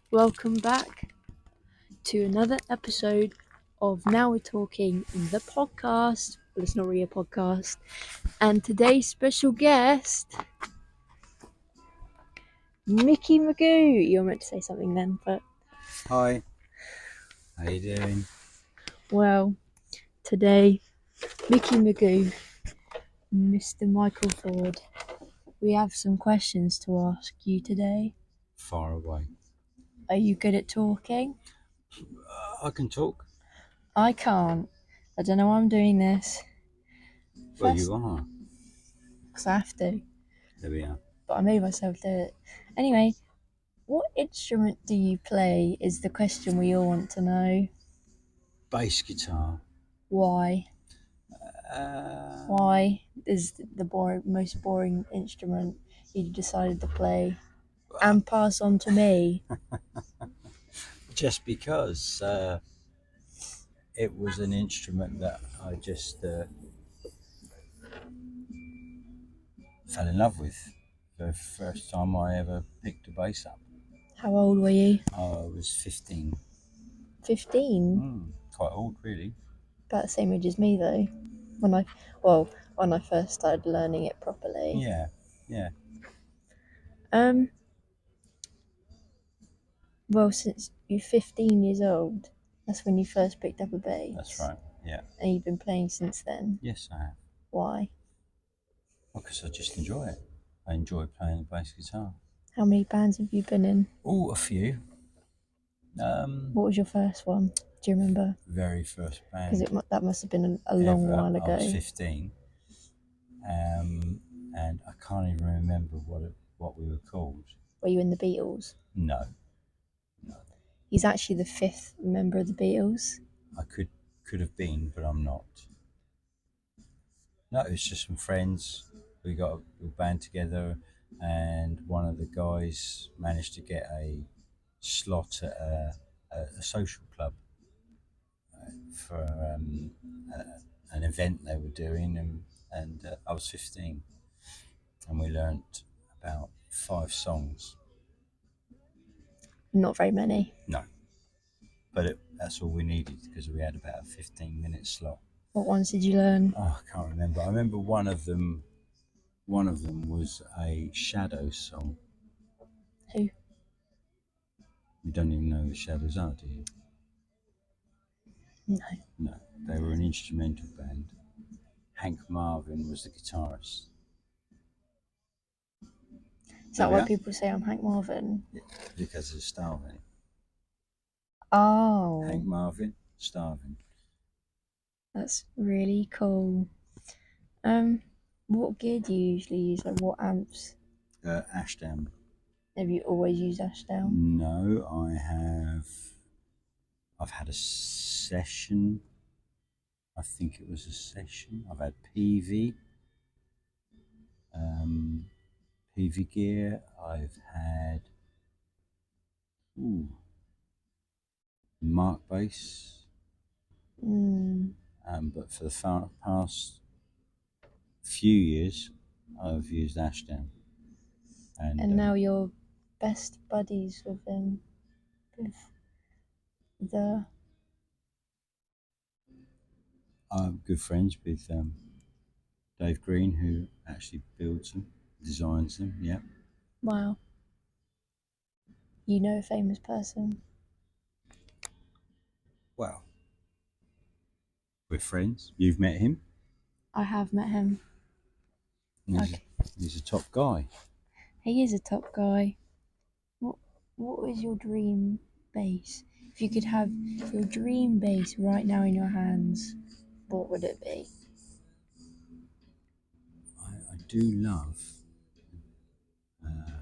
Welcome back to another episode of Now We're Talking, the podcast. Well, it's not really a podcast. And today's special guest, Mickey Magoo. You were meant to say something then, but Hi, how you doing? well, today, Mickey Magoo, Mr. Michael Ford, we have some questions to ask you today. Far away. Are you good at talking? I can talk. I can't. I don't know why I'm doing this. Well, First, you are. because I have to. There we are. But I made myself do it. Anyway, what instrument do you play is the question we all want to know. Bass guitar. Why? Uh, Why is the most boring instrument you decided to play and pass on to me? just because it was an instrument that I just fell in love with. The first time I ever picked a bass up. How old were you? I was 15. 15? Quite old, really. About the same age as me though. When I first started learning it properly. Yeah. Well, since you're 15 years old, that's when you first picked up a bass. That's right. Yeah. And you've been playing since then. Yes, I have. Why? Well, because I just enjoy it. I enjoy playing the bass guitar. How many bands have you been in? Oh, a few. What was your first one? Do you remember? Very first band. Because that must have been a long while ago. I was 15, and I can't even remember what we were called. Were you in the Beatles? No. He's actually the fifth member of the Beatles. I could have been, but I'm not. No, it was just some friends. We got a band together, and one of the guys managed to get a slot at a social club for an event they were doing, and I was 15, and we learnt about 5 songs. Not very many. No, but that's all we needed because we had about a 15-minute slot. What ones did you learn? Oh, I can't remember. I remember one of them was a Shadows song. Who? You don't even know who the Shadows are, do you? No, they were an instrumental band. Hank Marvin was the guitarist. Is that why people say I'm Hank Marvin? Yeah, because of Starving. Oh. Hank Marvin, Starving. That's really cool. What gear do you usually use? Like what amps? Ashdown. Have you always used Ashdown? No, I've had a session. I think it was a session. I've had PV. PV gear. I've had Mark bass. But for the past few years, I've used Ashdown. And now you're best buddies with them. I'm good friends with Dave Green, who actually builds them, designs them. Yeah. Wow. You know a famous person? Well, we're friends. You've met him. I have met him. He's a top guy. He is a top guy. What is your dream bass? If you could have your dream bass right now in your hands, what would it be? I do love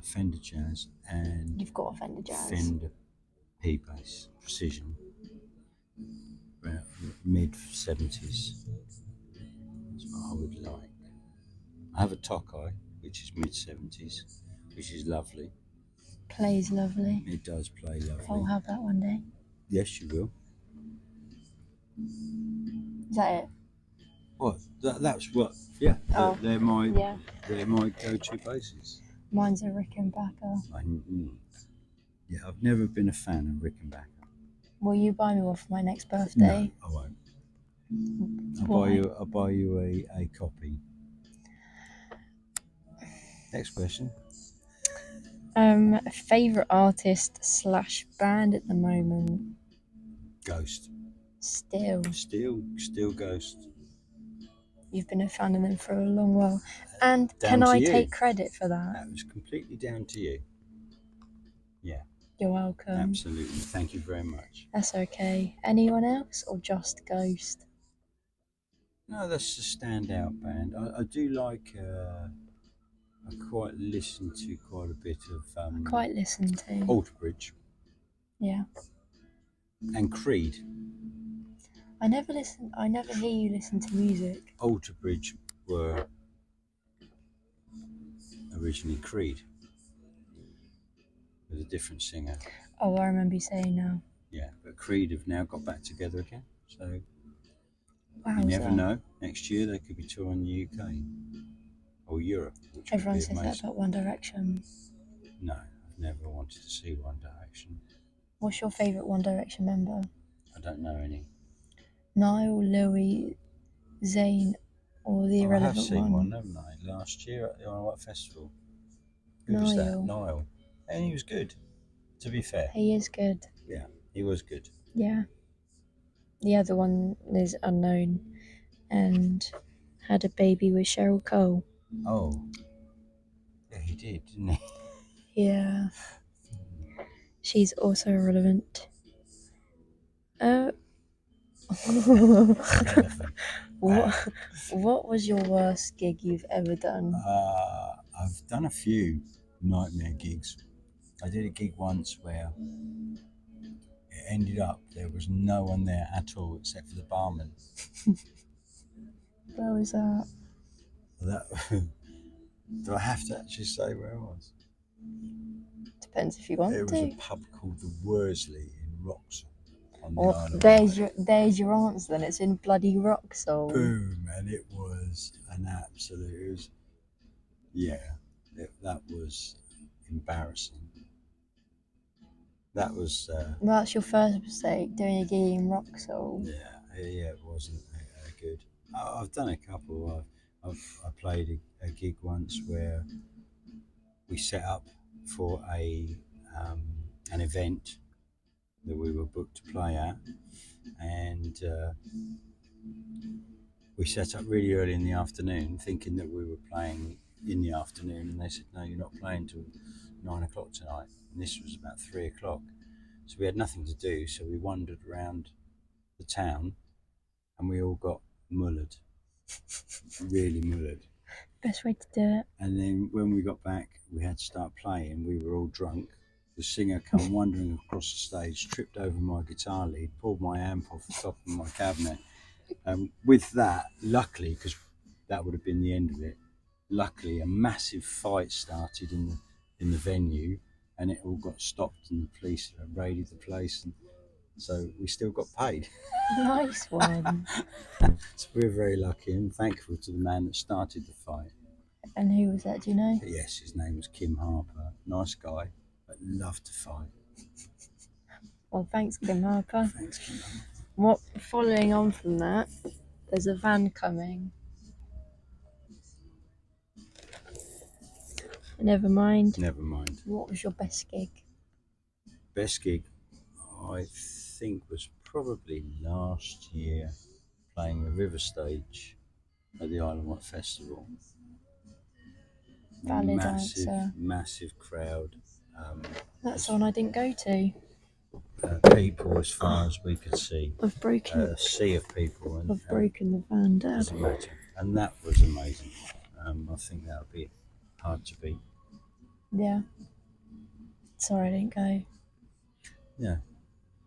Fender Jazz, and you've got a Fender Jazz. Fender P bass precision, mid 70s. That's what I would like. I have a Tokai, which is mid 70s, which is lovely. Plays lovely. It does play lovely. I'll have that one day. Yes, you will. Is that it? What? That's what? Yeah. Oh, they're my go-to basses. Mine's a Rickenbacker. Yeah, I've never been a fan of Rickenbacker. Will you buy me one for my next No, birthday? I won't. Why? I'll buy you a copy. Next question. Favorite artist / band at the moment? Ghost. Still, Still Ghost. you've been a fan of them for a long while. And Down can to I you. take credit for that? That was completely down to you. Yeah, You're welcome. absolutely. Thank you very much. That's okay. Anyone else or just Ghost? No, that's a standout band. I do like. I quite listen to quite a bit of. Quite listen to. Alter Bridge Yeah. and Creed. I never hear you listen to music. Alter Bridge were originally Creed with a different singer. Oh, I remember you saying now. Yeah, but Creed have now got back together again. So Wow. you never know. Next year they could be touring the UK or Europe, which Everyone would says be that amazing. about One Direction. No, I've never wanted to see One Direction. What's your favourite One Direction member? I don't know any. Niall, Louis, Zayn, or the I have irrelevant seen one? one, haven't I? Last year at the What Festival. Who was that? Niall. And he was good, to be fair. He is good. Yeah, he was good. Yeah. The other one is unknown and had a baby with Cheryl Cole. Oh. Yeah, he did, didn't he? Yeah. She's also irrelevant. What was your worst gig you've ever done? I've done a few nightmare gigs. I did a gig once where it ended up there was no one there at all except for the barman. Where was that? Do I have to actually say where it was? Depends if you want It to. was a pub called the Worsley in Wroxham on the Well, Isle of there's your answer then. It's in bloody Wroxham. Boom, and it was an absolute. That was embarrassing. That was. That's your first mistake, doing a gig in Wroxham. Yeah, it wasn't good. I've done a couple. I played a gig once where we set up for an event that we were booked to play at, and we set up really early in the afternoon, thinking that we were playing in the afternoon, and they said, "No, you're not playing till 9 o'clock tonight." And this was about 3 o'clock, so we had nothing to do. So we wandered around the town, and we all got mullered, really mullered. Best way to do it. And then when we got back, we had to start playing. We were all drunk. The singer came wandering across the stage, tripped over my guitar lead, pulled my amp off the top of my cabinet. With that, luckily, because that would have been the end of it, luckily a massive fight started in the venue, and it all got stopped, and the police raided the place, and so we still got paid. Nice one. So we were very lucky and thankful to the man that started the fight. And who was that, do you know? Yes, his name was Kim Harper. Nice guy, but loved to fight. Well, thanks, Kim Harper. Thanks, Kim Harper. What? Following on from that, there's a van coming. Never mind. Never mind. What was your best gig? Best gig, I think, was probably last year, playing the River Stage at the Isle of Wight Festival. Valid answer. Massive crowd. That's the one I didn't go to. People as far as we could see. I've broken. A sea of people. And, I've broken the van down. Doesn't matter. And that was amazing. I think that would be hard to beat. Yeah. Sorry, I didn't go. Yeah.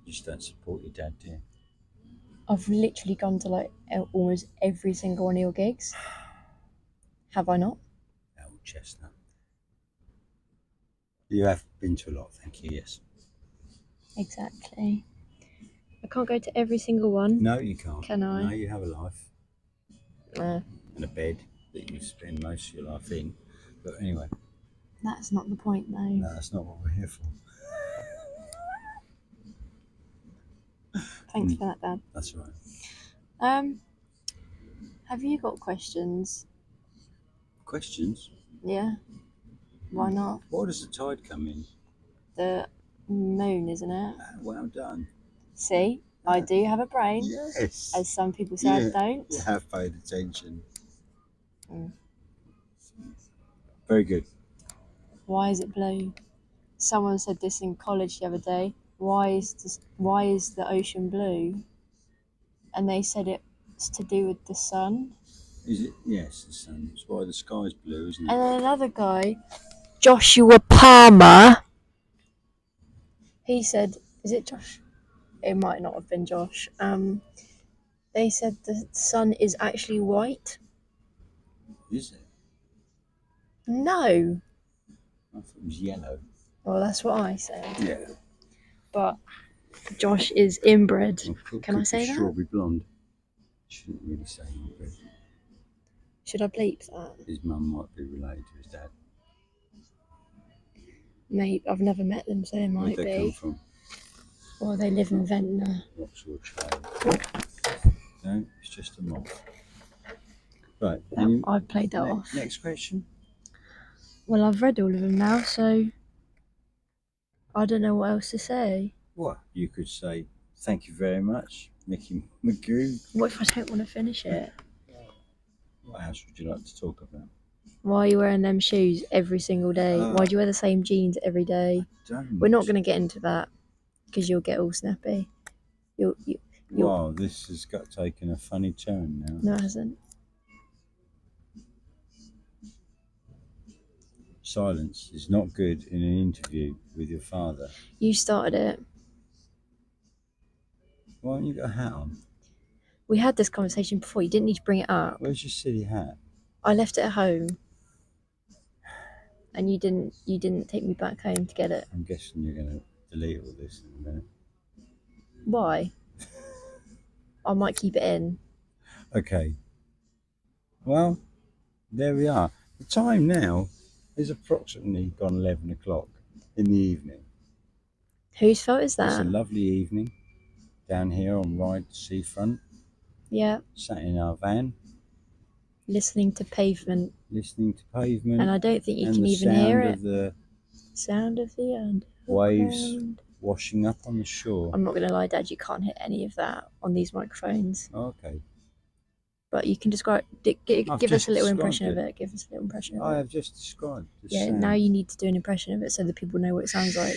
You just don't support your dad, do you? I've literally gone to like almost every single one of your gigs. Have I not? Old chestnut. You have been to a lot, thank you, yes. Exactly. I can't go to every single one. No, you can't. Can I? No, you have a life. No. And a bed that you spend most of your life in. But anyway. That's not the point, though. No, that's not what we're here for. Thanks for that, Dad. That's right. Have you got questions? Questions? Yeah. Why not? Why does the tide come in? The moon, isn't it? Well done. See, I do have a brain. Yes. As some people say I don't. You have paid attention. Mm. Very good. Why is it blue? Someone said this in college the other day. Why is the ocean blue? And they said it's to do with the sun. Is it? Yes, the sun. That's why the sky's blue, isn't it? And then another guy, Joshua Palmer, he said, is it Josh? It might not have been Josh. They said the sun is actually white. Is it? No. I thought it was yellow. Well, that's what I said. Yeah. But Josh is inbred. Well, Can I say that? Strawberry blonde. Shouldn't really say inbred. Should I bleep that? His mum might be related to his dad. Mate, I've never met them, so they might Where'd they come be. from? Or they live in Ventnor. Vauxhall Trail. No, it's just a mob. Right. No, I've played that off. Next question. Well, I've read all of them now, so I don't know what else to say. What? You could say, thank you very much, Mickey Magoo. What if I don't want to finish it? What else would you like to talk about? Why are you wearing them shoes every single day? Why do you wear the same jeans every day? Don't. We're not going to get into that because you'll get all snappy. Wow, this has got taken a funny turn now. No, it hasn't. Silence is not good in an interview with your father. You started it. Why haven't you got a hat on? We had this conversation before. You didn't need to bring it up. Where's your silly hat? I left it at home, and you didn't take me back home to get it. I'm guessing you're going to delete all this in a minute. Why? I might keep it in. Okay. Well, there we are. The time now is approximately gone 11 o'clock in the evening. Whose fault is It's a that? lovely evening down here on Ryde Seafront. Yeah, Sat in our van, listening to pavement, listening to pavement. and I don't think you and can the even sound hear of it. the Sound of the underground. waves washing up on the shore. I'm not going to lie, Dad, you can't hit any of that on these microphones. Okay. But you can describe. Give us a little impression of it. Give us a little impression of it. I have just described the Yeah, sound. now you need to do an impression of it so that people know what it sounds like.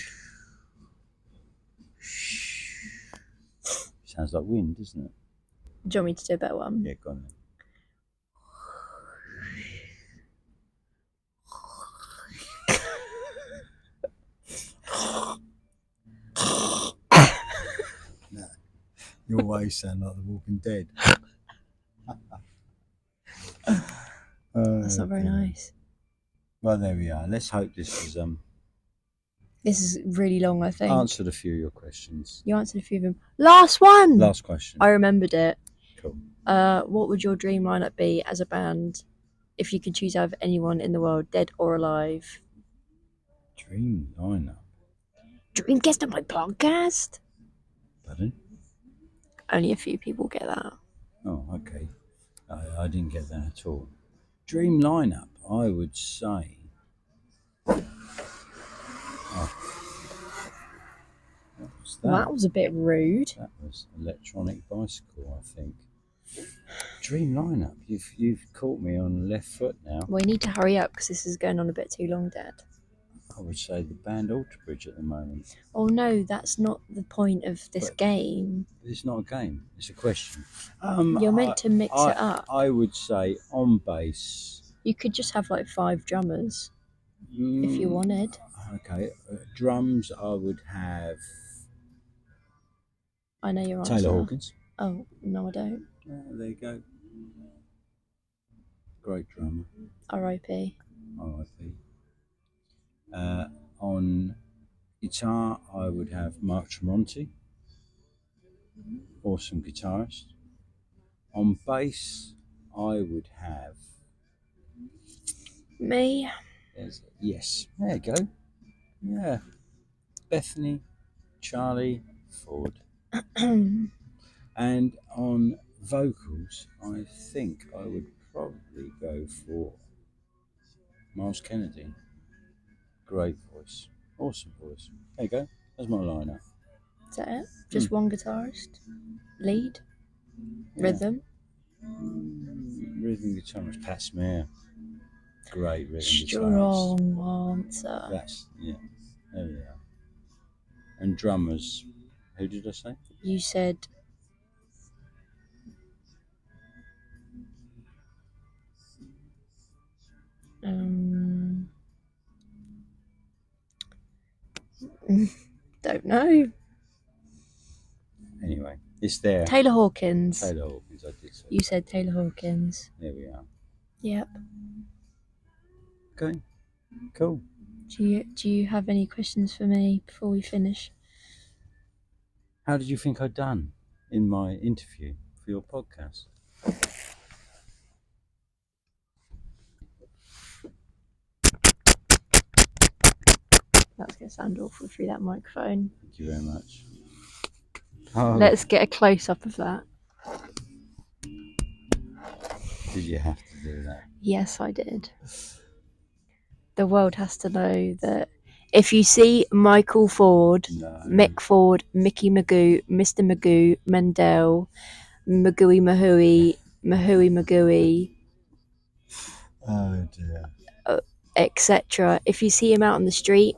Sounds like wind, doesn't it? Do you want me to do a better one? Yeah, go on then. No. Your waves sound like The Walking Dead. That's not very nice. Well, there we are. Let's hope this has This is really long, I think. answered a few of your questions. You answered a few of them. Last one! Last question. I remembered it. Cool. What would your dream lineup be as a band if you could choose out of anyone in the world, dead or alive? Dream lineup. Dream guest on my podcast? Pardon? Only a few people get that. Oh, okay. I didn't get that at all. Dream lineup, I would say. Oh. What was that? That was a bit rude. That was electronic bicycle, I think. Dream lineup. You've caught me on the left foot now. We need to hurry up because this is going on a bit too long, Dad. I would say the band Alterbridge at the moment. Oh no, that's not the point of this game. It's not a game. It's a question. You're meant to mix it up. I would say on bass. You could just have like 5 drummers if you wanted. Okay. Drums, I would have I know your answer. Taylor Hawkins. Oh, no, I don't. There you go. Great drummer. R.I.P. R.I.P. On guitar, I would have Mark Tremonti. Awesome guitarist. On bass, I would have... Me? Yes, there you go. Yeah. Bethany, Charlie, Ford. And on vocals, I think I would probably go for Miles Kennedy. Great voice. Awesome voice. There you go. That's my lineup. Is that it? Just one guitarist? Lead? Yeah. Rhythm? Rhythm guitarist Pat Smear. Great rhythm guitarist. Strong answer. That's, yeah. There we are. And drummers. Who did I say? You said don't know. Anyway, it's there. Taylor Hawkins. Taylor Hawkins, I did say. You said Taylor Hawkins. There we are. Yep. Okay. Cool. Do you have any questions for me before we finish? How did you think I'd done in my interview for your podcast? That's going to sound awful through that microphone. Thank you very much. Oh, Let's get a close-up of that. did you have to do that? Yes, I did. The world has to know that if you see Michael Ford, No. Mick Ford, Mickey Magoo, Mr. Magoo, Mendel, Magooey Mahooey, Mahooey Magooey, Oh dear. etc. If you see him out on the street,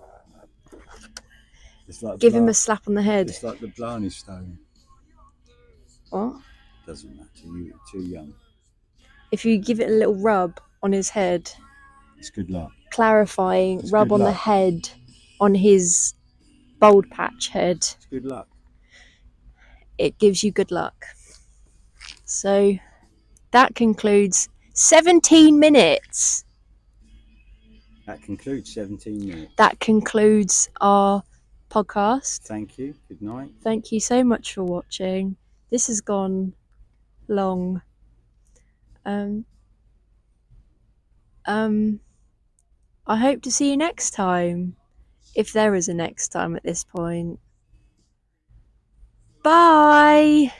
It's like give him a slap on the head. It's like the Blarney Stone. What? Doesn't matter. You're too young. If you give it a little rub on his head, It's good luck. clarifying, It's rub good on the luck. head, on his bald patch head, It's good luck. it gives you good luck. So that concludes 17 minutes. That concludes 17 minutes. That concludes our podcast. Thank you. Good night. Thank you so much for watching. This has gone long. I hope to see you next time, if there is a next time at this point. Bye!